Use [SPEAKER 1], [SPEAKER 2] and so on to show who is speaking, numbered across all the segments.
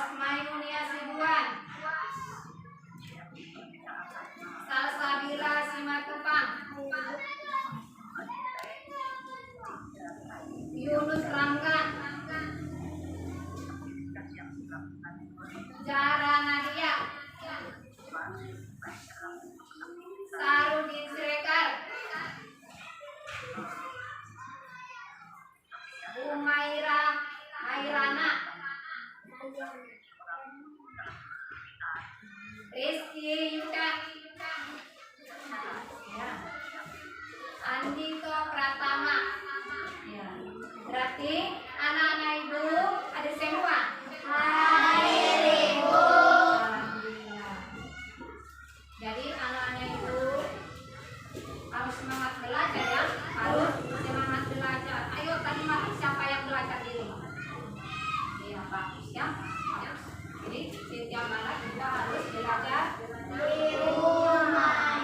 [SPEAKER 1] Rosmayunia Sibuan, Salsabila Simatupang, Yunus Rangga, Jara Nadia, Sarudin Sirekar, Umaira Mairana, Rizky Yuka, Andito Pratama. Ya. Berarti anak-anak ibu ada semua. Hai ibu. Alhamdulillah. Jadi anak-anak ibu harus semangat belajar ya, harus semangat belajar. Ayo tadi malam siapa yang belajar di rumah? Iya bagus ya. Jadi setiap malam kita harus belajar di rumah.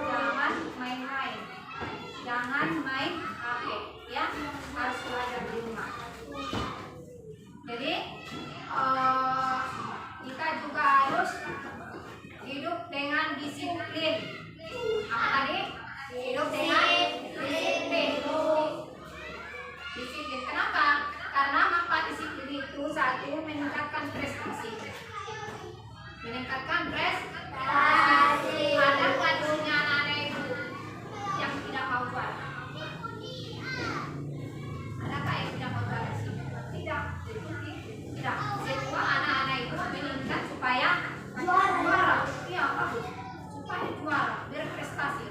[SPEAKER 1] Jangan main-main, jangan main HP ya, harus belajar di rumah. Jadi kita juga harus hidup dengan disiplin. Apa tadi? Hidup dengan disiplin. Disiplin. Kenapa? Karena manfaat disiplin itu satu, meningkatkan prestasi. Meningkatkan prestasi. Ada kadunya anak-anak ibu yang tidak mau juara? Adakah yang tidak mau juara sih? Tidak. Tidak. Semua anak-anak itu meningkat supaya juara. Iya bagus. Supaya juara, berprestasi.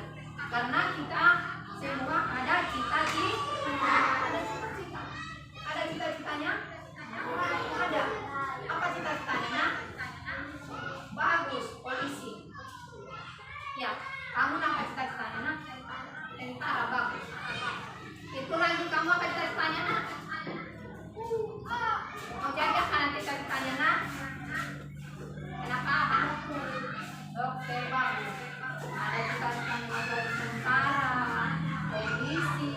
[SPEAKER 1] Karena kita semua ada cita-cita. Ada cita-citanya? Ada. Apa cita-citanya? Bagus, polisi. Ya, kamu apa cita-citanya? Nak? Tentara, bagus. Itu lagi kamu apa cita-citanya? Nak? Mau jadi apa nanti cita-citanya? Nak? Kenapa? Dokter, bagus. Ada cita-citanya mau jadi tentara, polisi,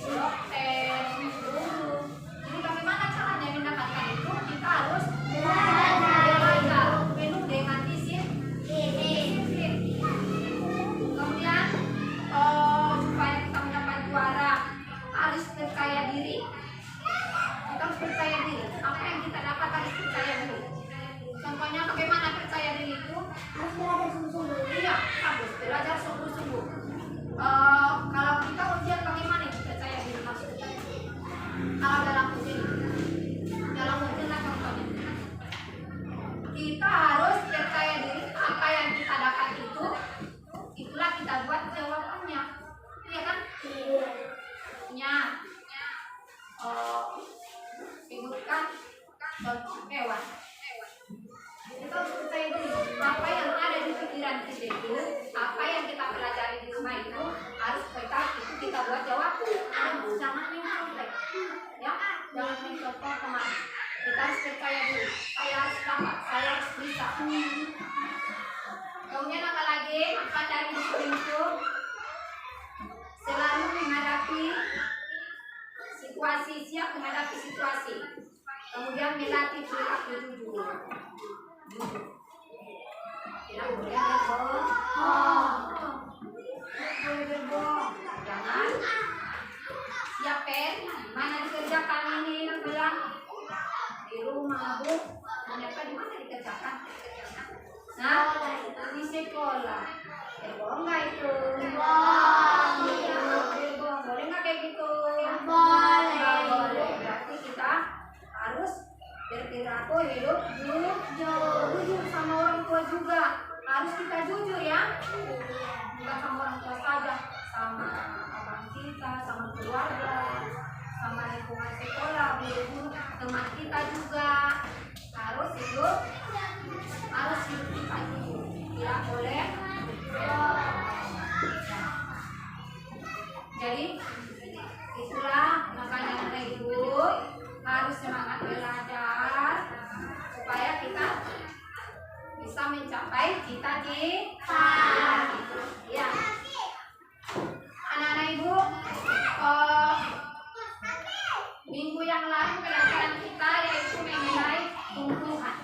[SPEAKER 1] dokter, guru. Jadi bagaimana caranya mendapatkan itu? Kita harus belajar penuh dengan disiplin. Kemudian supaya kita mendapat juara harus percaya diri. Kita harus percaya diri. Apa yang kita dapat harus percaya diri. Contohnya bagaimana percaya diri itu? Harus belajar sungguh-sungguh. Iya, bagus. Belajar sungguh-sungguh. Kalau kita ujian bagaimana kita percaya diri maksudnya? Kalau dalam ujian lah contohnya. Kita harus percaya diri. Apa yang kita dapat itu, itulah kita buat jawabannya. Iya kan? Iya. Sebutkan contoh hewan. Kita harus percaya diri. Apa yang ada di pikiran kita itu, apa yang kita pelajari di rumah itu, harus kita buat jawab. Jangan main contek. Ya, jangan main contoh teman. Kita harus percaya diri. Saya harus dapat, saya harus bisa. Kemudian apa lagi? Manfaat dari disiplin itu selalu menghadapi situasi, siap menghadapi situasi. Kemudian melatih perilaku jujur. Tidak boleh berbohong. Jangan. Siap mana dikerjakan ini yang bilang di rumah bu. Ternyata di mana dikerjakan? Nah, di sekolah. Berbohong nggak itu? Berbohong. Boleh nggak kayak gitu? Boleh. Berarti kita harus berperilaku hidup jujur sama orang tua juga. Harus kita jujur ya. Bukan sama orang tua saja, sama abang kita, sama keluarga, sama lingkungan sekolah, guru, teman kita juga. Harus hidup kita jujur. Tidak boleh. Jadi itulah makanya anak ibu harus semangat belajar supaya kita bisa mencapai cita-cita. Ya, anak-anak ibu, minggu yang lalu pelajaran kita yaitu mengenai tumbuhan.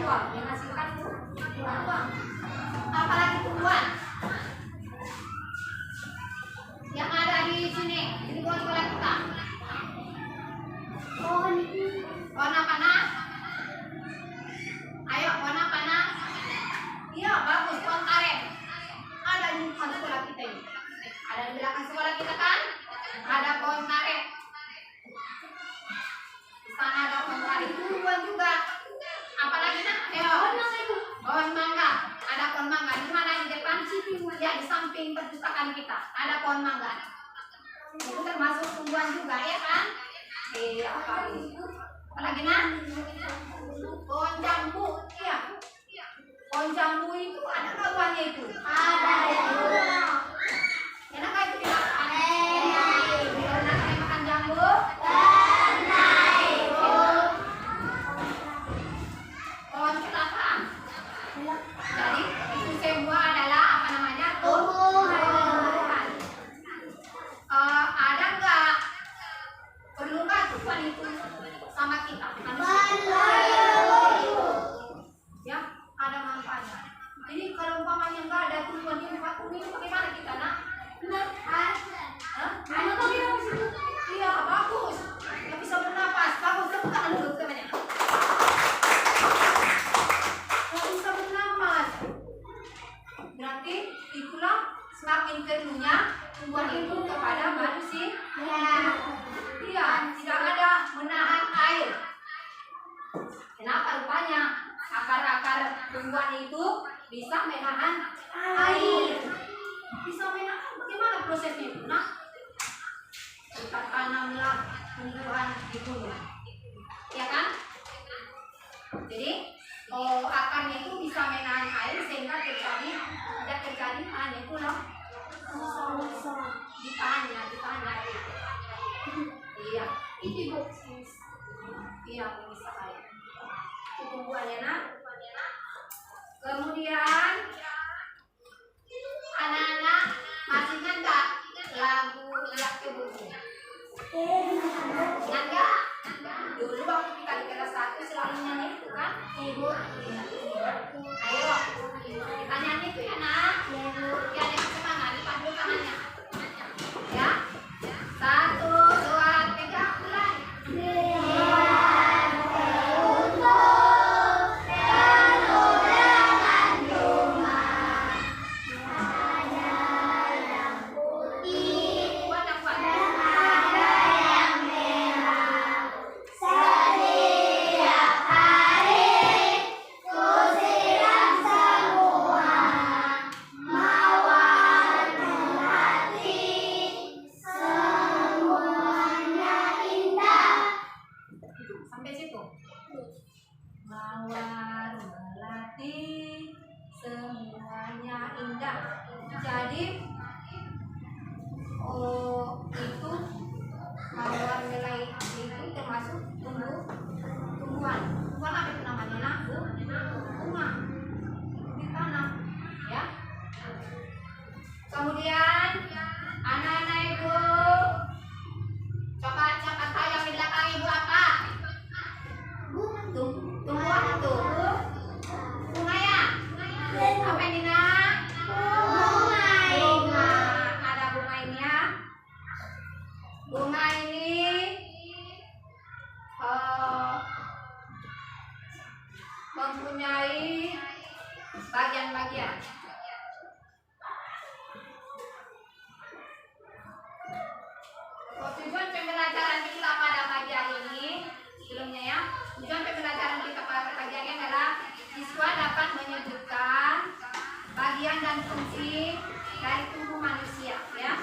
[SPEAKER 1] uang, menghasilkan uang. Apalagi tumbuhan yang ada di sini, di bola kita. Warna panas. Ayo, warna panas. Iya, bagus, pohon karet. Ada di depan sekolah kita ini. Ada di belakang sekolah kita kan? Ada pohon karet. Di sana ada pohon karet. Tumbuhan juga. Apalagi nak? Ayo. Pohon mangga. Ada pohon mangga. Di mana di depan? Ya, di samping perpustakaan kita. Ada pohon mangga. Itu termasuk tumbuhan juga, ya kan? Iya, apalagi nak? Pohon jambu. Iya. Pohon jambu itu ada buahnya itu? Ada. Enak nggak itu dimakan? Enak nggak makan jambu? Pohon kelapa. Jadi itu semua adalah apa namanya? Tumbuhan. Ada nggak? Perlu nggak tumbuhan itu sama kita? Ya, ada manfaatnya. Ini kalau umpamanya nggak ada tumbuhan di rumah ini bagaimana kita nak? Iya, bagus. Nggak bisa bernapas. Bagus, tepuk tangan dulu temannya. Nggak bisa bernapas. Berarti itulah semakin perlunya tumbuhan itu kepada manusia. Iya, tidak ada menahan air. Kenapa rupanya? Akar-akar tumbuhan itu bisa menahan air. Bisa menahan, bagaimana prosesnya itu? Nah, kita tanamlah tumbuhan di gunung, ya kan? Jadi akarnya itu bisa menahan air sehingga tidak terjadi hanya itu loh. Ditahan air. Iya, itu bukti. Iya, bisa air. Tumbuhannya nak. Kemudian anak-anak masih ingat nggak lagu Liak Kebuku? Ingat nggak? Dulu waktu kita di kelas 1 selalu nyanyi itu kan? Ibu. Ayo kita nyanyi itu ya nak. Ya dengan semangat, lipat dulu tangannya. Ya. 1, 2, 3, mulai. Sampai situ. Mawar melati semuanya indah. Jadi itu mawar melati itu termasuk tumbuhan. Tumbuhan apa itu namanya? Nak? Bunga. Ditanam, ya. Kemudian anak-anak ibu, coba kata yang di belakang ibu apa? Tumbuhan itu bunga ya? Apa ini nak? Bunga. Ada bunga ini ya. Bunga ini mempunyai bagian-bagian. Tujuan pembelajaran kita pada pagi hari ini, sebelumnya ya, tujuan pembelajaran kita pada pagi hari ini adalah siswa dapat menyebutkan bagian dan fungsi dari tubuh manusia, ya.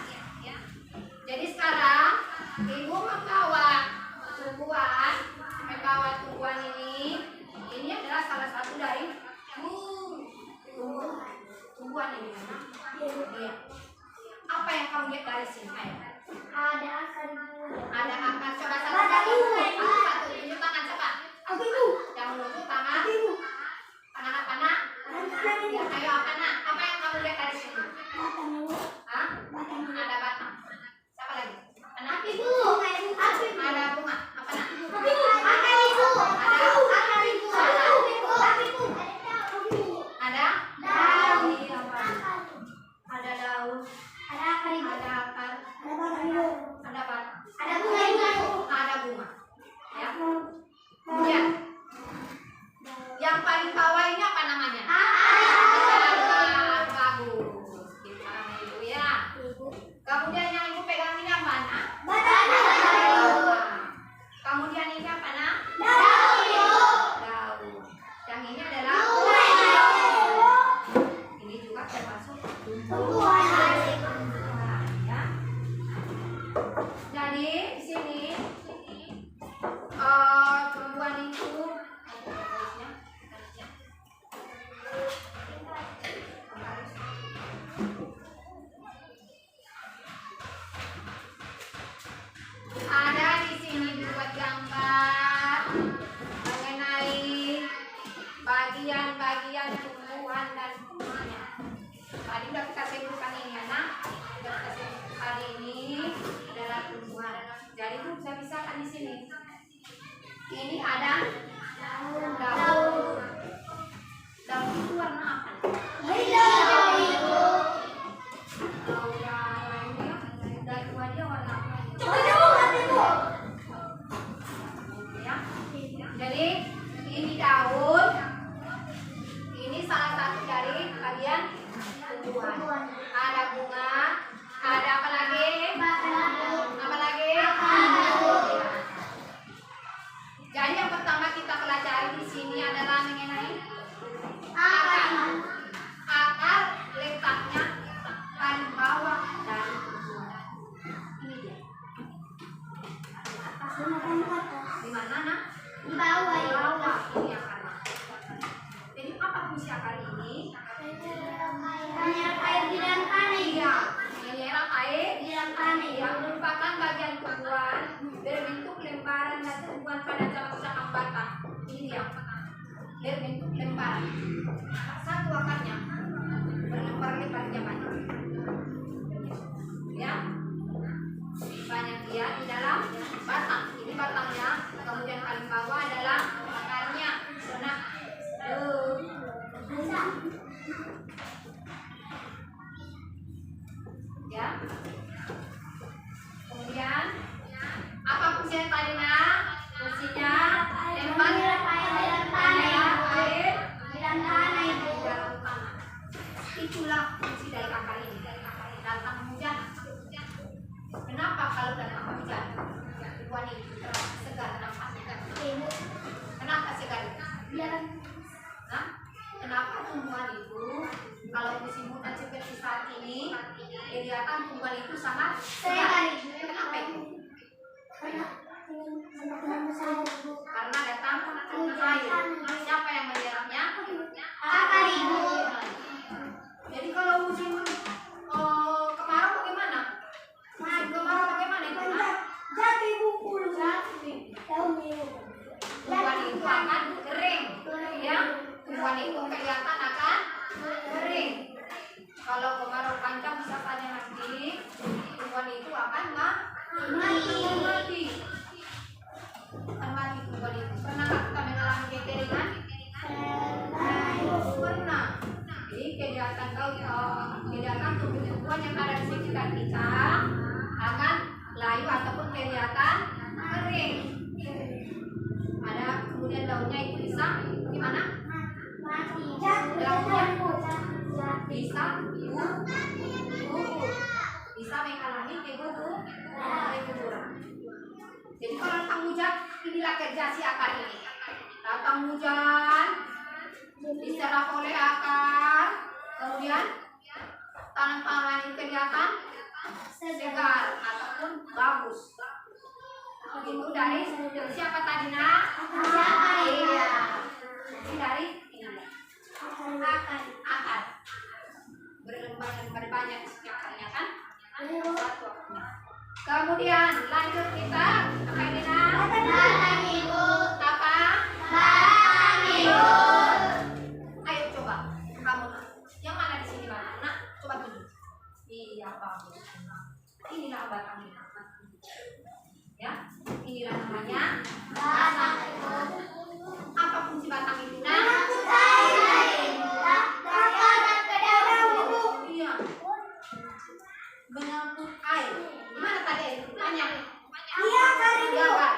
[SPEAKER 1] Jadi sekarang ibu membawa tumbuhan ini adalah salah satu dari tumbuhan ini. Iya. Apa yang kamu lihat dari sini?
[SPEAKER 2] Ada akar.
[SPEAKER 1] Ada akar. Coba satu. Tunjuk tangan coba.
[SPEAKER 2] Aku itu.
[SPEAKER 1] Yang menunjuk tangan. Tangan apa nak? Ya, ayo apa nak? Apa yang kamu lihat dari sini? Hah? Ada batang. Siapa lagi? Anak
[SPEAKER 2] Ibu.
[SPEAKER 1] Ada bunga. Apa nak?
[SPEAKER 2] Akar itu.
[SPEAKER 1] Ada akar itu. Kemudian yang ibu pegang ini apa, nak?
[SPEAKER 2] Daun.
[SPEAKER 1] Kemudian ini apa, nak? Daun. Yang ini adalah ini juga termasuk tumbuhan. Ya. Jadi di sini tumbuhan itu ada di sini dibuat gambar mengenai bagian-bagian tumbuhan dan fungsinya. Tadi udah kita sebutkan ini ya, nak. Udah kita sebutkan hari ini adalah tumbuhan. Jadi ibu bisa kan di sini. Ini ada daun. Daun itu warna apa? Jadi ini daun, ini salah satu dari bagian tumbuhan. Ada bunga, ada apa lagi? Apa lagi? Jadi yang pertama kita pelajari di sini adalah mengenai akar. Akar letaknya paling bawah dari tumbuhan. Ini dia. Di mana, nak?
[SPEAKER 2] Di bawah.
[SPEAKER 1] Di bawah ini akarnya. Jadi apa fungsi akar ini?
[SPEAKER 2] Menyerap air di dalam tanah.
[SPEAKER 1] Iya, menyerap air
[SPEAKER 2] Di dalam tanah.
[SPEAKER 1] yang merupakan bagian tumbuhan berbentuk lembaran dan tumbuhan pada cabang-cabang batang. Ini dia, berbentuk lembaran. Satu akarnya berlembar-lembarnya banyak. Ya, banyak dia di dalam batang. Ini batangnya. Kemudian paling bawah adalah akarnya. Nah, ya. Kemudian apa fungsinya tadi, nak? Fungsinya
[SPEAKER 2] Menyerap air di dalam tanah.
[SPEAKER 1] air
[SPEAKER 2] Di dalam tanah
[SPEAKER 1] di
[SPEAKER 2] itu.
[SPEAKER 1] dalam tanah. Itulah fungsi dari akar ini. Datang hujan. Kenapa kalau datang hujan? Tumbuhan itu segar nampaknya. Kenapa segar? Nah, kenapa tumbuhan itu kalau musim hujan seperti saat ini kelihatan tumbuhan itu sangat segar? Kenapa itu? Karena datang air. Siapa yang menyerapnya?
[SPEAKER 2] Akar ibu.
[SPEAKER 1] Jadi kalau musim kemarau bagaimana? Musim kemarau bagaimana itu? Nah,
[SPEAKER 2] Jati bungkul. Daun ibu.
[SPEAKER 1] tumbuhan itu akan kering, ya. Tumbuhan itu kelihatan akan kering. Kalau kemarau panjang bisa saja nanti tumbuhan itu akan mati. Akan mati tumbuhan itu. Pernah nggak kita mengalami kekeringan? Pernah. Jadi kelihatan tumbuhan yang ada di sekitar kita akan layu ataupun kelihatan kering. Ada kemudian daunnya itu bisa gimana?
[SPEAKER 2] Mati.
[SPEAKER 1] Daunnya bisa gugur, bisa mengalami keguguran. Jadi kalau datang hujan, inilah kerja si akar ini. Datang hujan, diserap oleh akar, kemudian tanam-tanaman ini kelihatan segar ataupun bagus. Itu dari siapa tadi, nak? Iya. Ini dari ini. Akar. Berlembar-lembar banyak akarnya kan? Satu akarnya. Kemudian lanjut kita apa ini, nak?
[SPEAKER 2] Batang ibu.
[SPEAKER 1] Apa?
[SPEAKER 2] Batang ibu.
[SPEAKER 1] Ayo coba kamu, nak. Yang mana di sini batang, nak? Coba tunjuk. Iya, bagus. Inilah batangnya. Ya, inilah namanya batang. Apa fungsi batang itu, nak?
[SPEAKER 2] Mengangkut air. Dari ke dalam ibu.
[SPEAKER 1] Iya, mengangkut air. Gimana tadi air? Banyak.
[SPEAKER 2] Iya, Kak Ibu.
[SPEAKER 1] Iya, kan?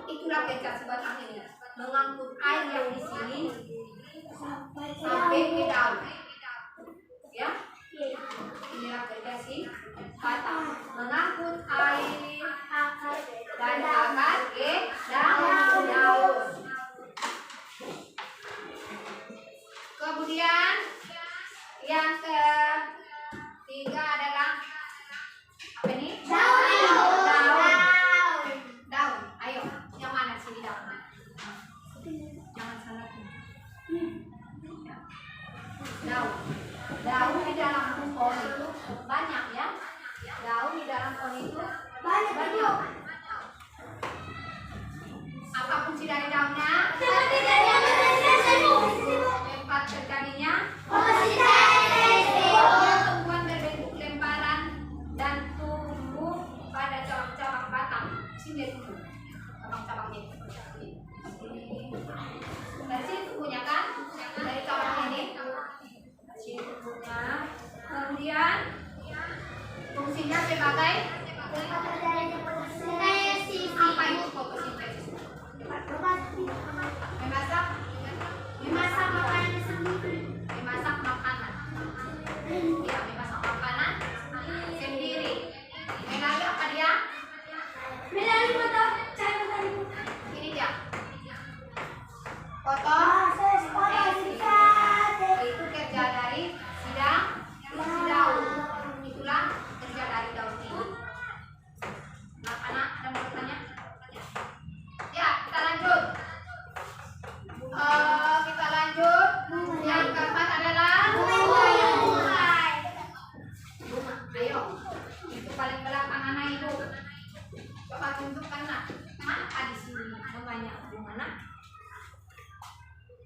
[SPEAKER 1] Itulah kerja si batang ini, mengangkut air yang di sini sampai ke daun. Ya, inilah kerja si batang. Mengangkut air dan akar daun. Kemudian yang ketiga adalah apa ini? Daun. Ayo, yang mana sini daun? Jangan salah. Daun di dalam pohon itu banyak ya. Daun di dalam pohon itu banyak. Apa fungsi dari daunnya? Tempat terjadinya tumbuhan berbentuk lemparan dan tumbuh pada cabang-cabang batang. Sini tumbuh cabang-cabangnya. Dari sini tumbuhnya kan? Dari cabang ini. Sini tumbuhnya. Kemudian fungsinya sebagai apa itu fotosintesis? Memasak makanan. Ya, memasak makanan sendiri. Melalui apa dia? Ini dia. Itu kerja dari si daun. Itulah kerja dari daun ini. Anak-anak ada mau bertanya? Ya, kita lanjut. Kita lanjut. Yang keempat adalah bunga. Ayo, itu paling belakang anak itu. Coba tunjukkan nak. Mana di sini bunganya? Bunga nak?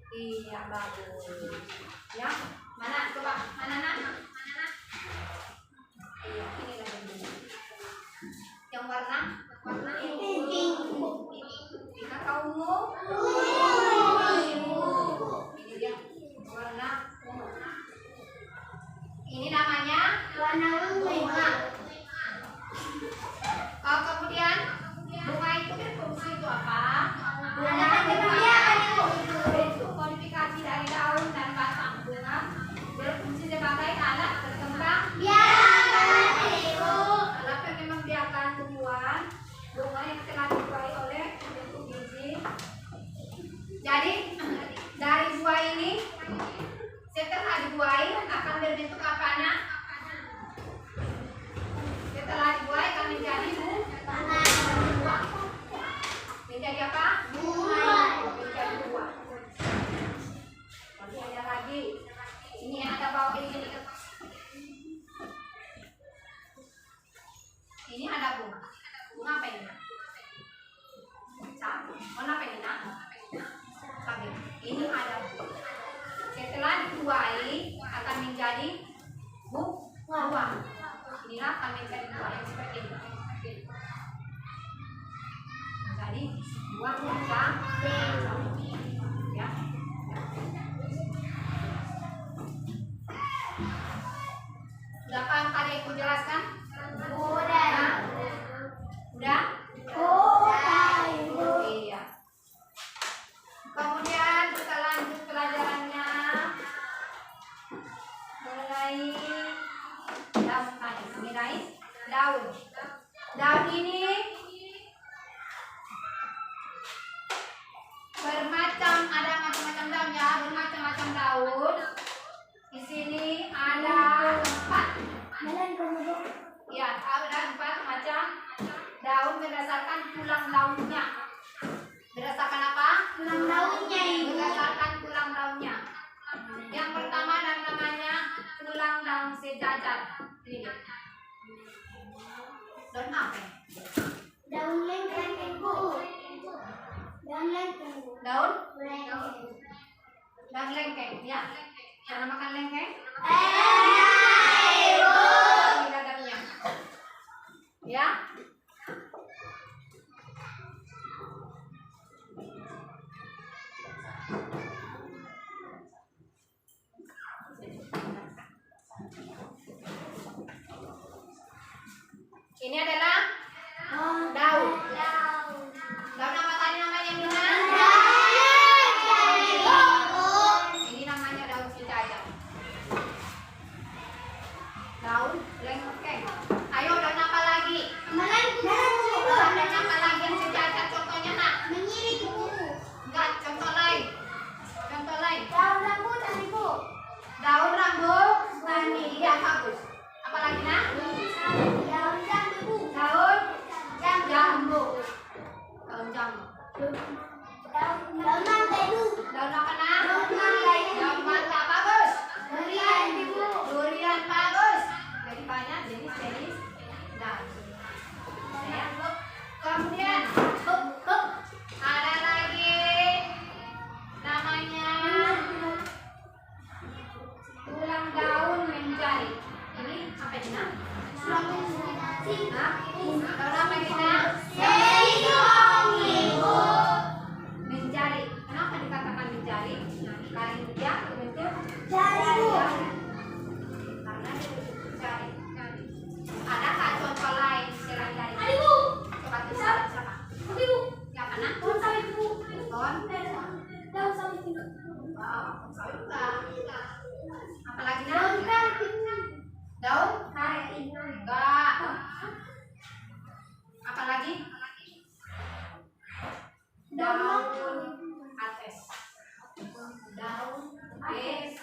[SPEAKER 1] Iya, bagus. Ya, mana? Coba mana nak? Iya, ini lagi bunga. Yang warna ini. Jika kau mau, ini dia warna ungu. Ini namanya bunga. Kemudian bunga itu berfungsi itu apa? Bunga bentuk modifikasi dari daun dan batang bunga berfungsi sebagai alat berkembang. Alat yang membiarkan tumbuhan bunga yang telah dituai oleh bentuk biji. Jadi dari buah ini setelah dibuai akan berbentuk apa nak? Setelah dibuai akan menjadi buah. Menjadi apa? Menjadi buah. Nanti ada lagi. Ini ada bawah ini. Ini ada bunga. Bunga apa ini? Warna apa ini nak? Cabai. Ini ada bunga. Setelah dituai akan menjadi buah. Inilah akan menjadi buah yang seperti ini. Jadi buah ya. Sudah paham tadi aku jelaskan? Udah? Iya. Kemudian kita lanjut pelajarannya mengenai daun tadi. Mengenai daun. Daun ini ada macam-macam daun ya, bermacam-macam daun. Di sini ada 4. Ya, ada 4 macam daun berdasarkan tulang daunnya. Berdasarkan apa?
[SPEAKER 2] Tulang daunnya ibu.
[SPEAKER 1] Berdasarkan tulang daunnya. Yang pertama dan namanya tulang daun sejajar. Ini. Daun apa?
[SPEAKER 2] Daun lengkeng ibu. Daun lengkeng.
[SPEAKER 1] Daun lengkeng ya. Cara makan lengkeng?
[SPEAKER 2] Ibu.
[SPEAKER 1] Ini dalamnya. Ya. Ini adalah daun. Daun apa tadi namanya Mina? Ini namanya daun sejajar. Daun lengkeng. Ayo Hah? Daun apa ini nak? Mencari. Kenapa dikatakan mencari? Karena dia berbentuk jari. Karena dia berbentuk jari. Adakah contoh lain selain jari? Coba tulis siapa? Siapa nak? Pohon. Sawit enggak. Apalagi nak? Daun? Enggak. Apalagi? Daun ates. Daun es.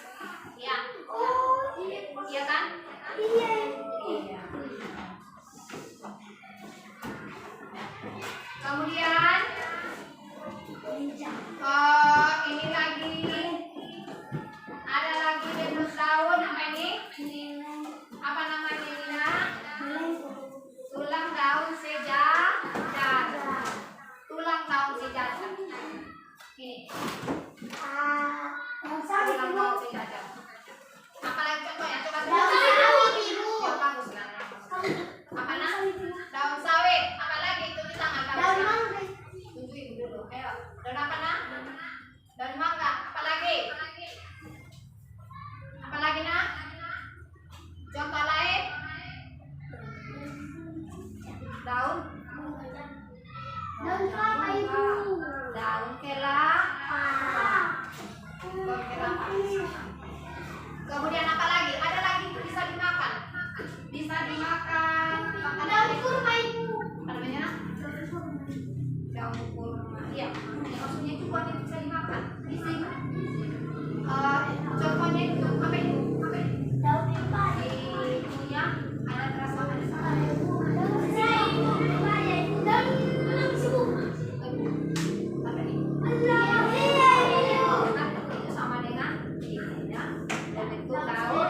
[SPEAKER 1] Ya. Iya kan? Iya. Kemudian ini lagi ada lagi jenis daun apa ini? Apa namanya ini nak? Tulang daun sejajar. Tulang daun sejajar. Ini. Tulang daun sejajar. Apalagi contohnya? Coba yang bagus lah. Apa nak? Daun sawit. Apalagi itu di tangan kamu. Tunjukin dulu. Ayo. Daun apa nak? Daun mangga. Apalagi? Apalagi nak? Contoh lain? Daun?
[SPEAKER 2] Daun kelapa itu.
[SPEAKER 1] Daun kelapa. Daun kelapa. Kemudian apa lagi? Ada lagi itu bisa dimakan. Bisa dimakan.
[SPEAKER 2] Daun kurma itu.
[SPEAKER 1] Apa namanya? Daun kurma. Iya. Maksudnya itu buat yang bisa dimakan. Bisa. Contohnya itu apa itu? Apa itu?
[SPEAKER 2] Daun apa?
[SPEAKER 1] Di punya ada terasa manis. Apa ini? Itu sama dengan ini ya. Bentuk daun.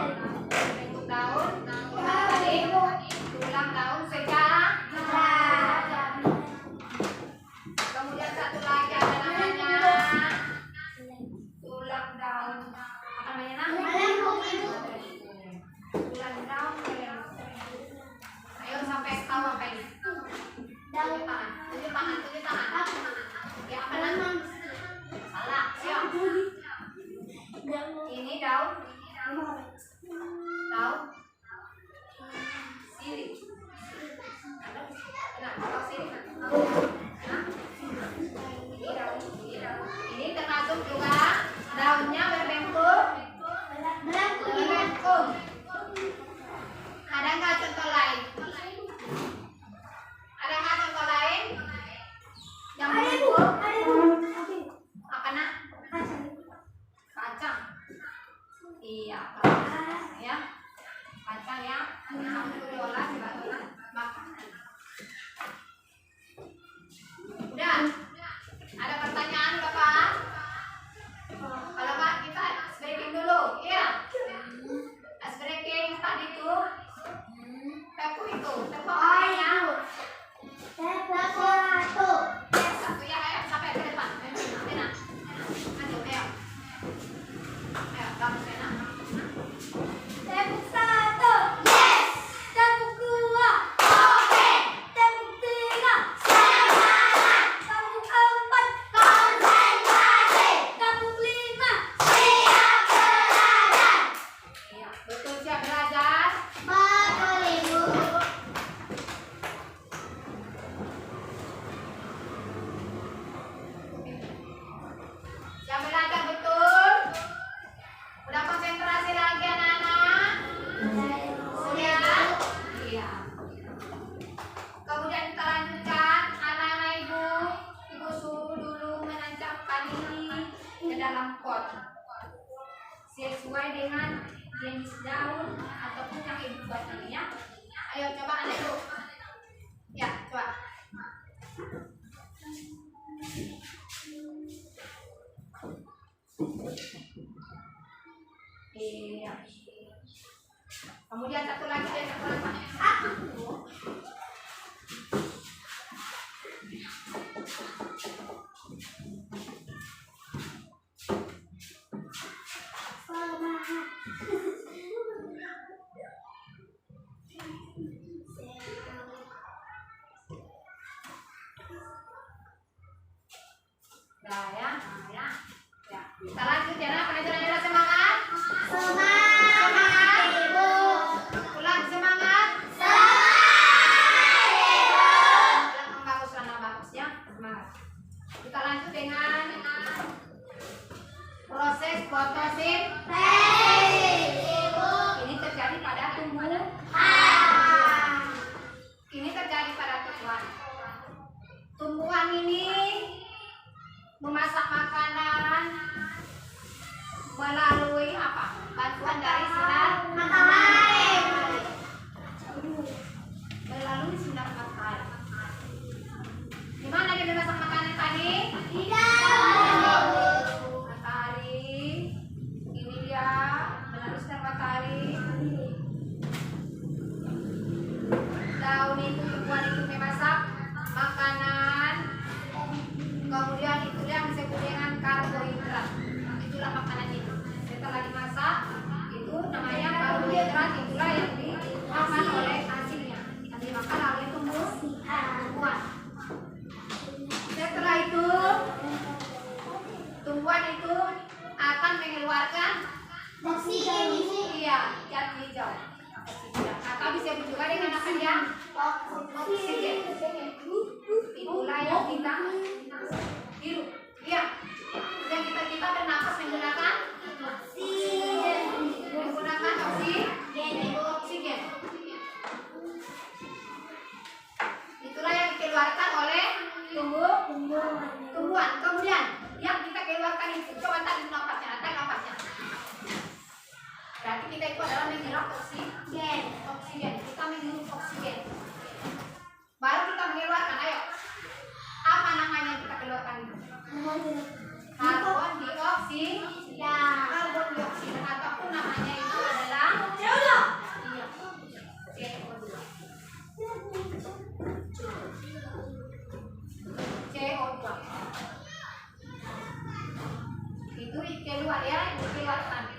[SPEAKER 1] Bentuk daun. Tadi tulang daun sejajar. Kemudian satu lagi ada namanya tulang daun. Apa namanya? Tulang daun melengkung. Ayo sampai tahu apa ini? Tunjuk tangan. Tunjuk tangan. Tunjuk tangan. Ya apa namanya? Salah. Siap. Ini daun. Daun sirih. Kenapa daun sirih? Hah? Ini daun. Ini termasuk juga daunnya berbentuk melengkung. Ada nggak contoh lain? Ada nggak contoh lain? Yang melengkung? Apa nak? Kacang. Iya, kacang ya. Kacang ya. Untuk diolah sebagai makanan. Udah. Ada pertanyaan Bapak? Kalau Pak kita breaking dulu, iya. As breaking tadi itu tepu itu, tepu apa ya? Satu ya, ayo sampai ke depan. Pena. Maju, ayo. Ayo, kamu pena.
[SPEAKER 2] Tepuk satu. Yes. Tepuk dua. Oke. Tepuk tiga. Semangat. Tepuk empat. Konsentrasi. Tepuk lima. Siap belajar.
[SPEAKER 1] Iya, betul siap belajar.
[SPEAKER 2] Betul Ibu.
[SPEAKER 1] Siap belajar betul. Udah konsentrasi lagi anak-anak? Sudah? Iya. Kemudian kita lanjutkan anak-anak ibu suruh dulu menancapkan ini ke dalam pot sesuai dengan jenis daun ataupun yang ibu buat ini ya. Ayo coba anak ibu. Ya, coba. Iya. Kemudian satu lagi deh, satu lagi.
[SPEAKER 2] Semangat.
[SPEAKER 1] tumbuhan. Tumbuhan ini memasak makanan melalui apa? Bantuan dari sinar
[SPEAKER 2] Matahari.
[SPEAKER 1] Melalui sinar matahari. Di mana dia memasak makanan tadi?
[SPEAKER 2] Tidak.
[SPEAKER 1] Matahari. Ini dia melalui sinar matahari. Daun itu, tumbuhan itu memasak makanan. Kemudian itu yang disebut dengan karbohidrat. Itulah makanan itu. Setelah dimasak, itu namanya karbohidrat. Itulah yang dimakan oleh hasilnya. Yang dimakan oleh tumbuhan. Setelah itu, tumbuhan itu akan mengeluarkan
[SPEAKER 2] Oksigen.
[SPEAKER 1] iya, zat hijau. Atau bisa juga dengan apa dia? Oksigen. Itulah yang kita hirup. Iya. Dan kita bernapas menggunakan
[SPEAKER 2] Oksigen.
[SPEAKER 1] menggunakan oksigen. Itulah yang dikeluarkan oleh tumbuhan. Kemudian yang kita keluarkan itu coba tarik napasnya. Berarti kita itu adalah menghirup oksigen. Kita menghirup oksigen. Baru kita mengeluarkan. Ayo. Apa namanya yang kita keluarkan itu? Karbon dioksida. Karbon dioksida ataupun namanya itu adalah CO2. Iya. CO2. CO2. Itu keluar ya, dikeluarkan.